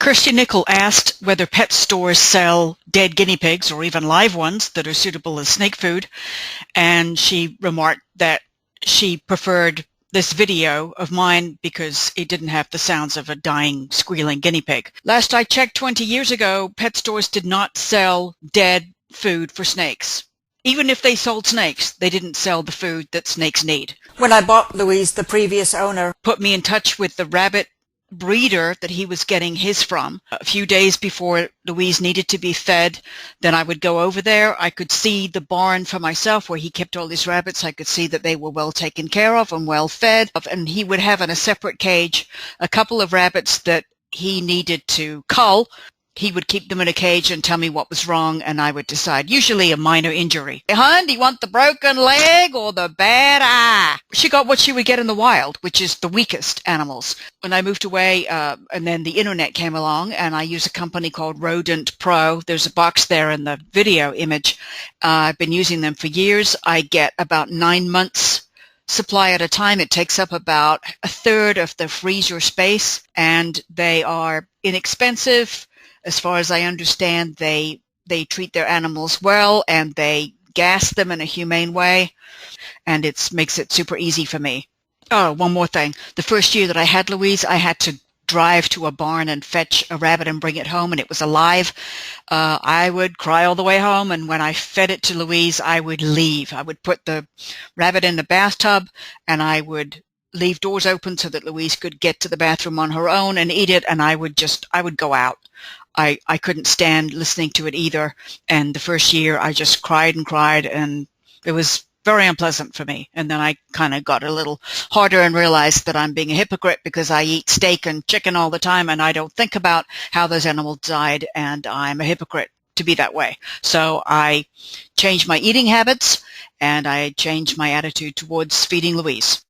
Kirsty Nickel asked whether pet stores sell dead guinea pigs or even live ones that are suitable as snake food, and she remarked that she preferred this video of mine because it didn't have the sounds of a dying, squealing guinea pig. Last I checked 20 years ago, pet stores did not sell dead food for snakes. Even if they sold snakes, they didn't sell the food that snakes need. When I bought Louise, the previous owner put me in touch with the rabbit breeder that he was getting his from. A few days before Louise needed to be fed, then I would go over there. I could see the barn for myself where he kept all these rabbits. I could see that they were well taken care of and well fed. And he would have in a separate cage a couple of rabbits that he needed to cull. He would keep them in a cage and tell me what was wrong, and I would decide, usually a minor injury. Hey, hon, do you want the broken leg or the bad eye? She got what she would get in the wild, which is the weakest animals. When I moved away, and then the internet came along, and I use a company called Rodent Pro. There's a box there in the video image. I've been using them for years. I get about 9 months supply at a time. It takes up about a third of the freezer space, and they are inexpensive. As far as I understand, they treat their animals well, and they gas them in a humane way, and it makes it super easy for me. Oh, one more thing. The first year that I had Louise, I had to drive to a barn and fetch a rabbit and bring it home, and it was alive. I would cry all the way home, and when I fed it to Louise, I would leave. I would put the rabbit in the bathtub, and I would leave doors open so that Louise could get to the bathroom on her own and eat it, and I would go out. I couldn't stand listening to it either, and the first year I just cried and cried, and it was very unpleasant for me. And then I kind of got a little harder and realized that I'm being a hypocrite because I eat steak and chicken all the time, and I don't think about how those animals died, and I'm a hypocrite to be that way. So I changed my eating habits, and I changed my attitude towards feeding Louise.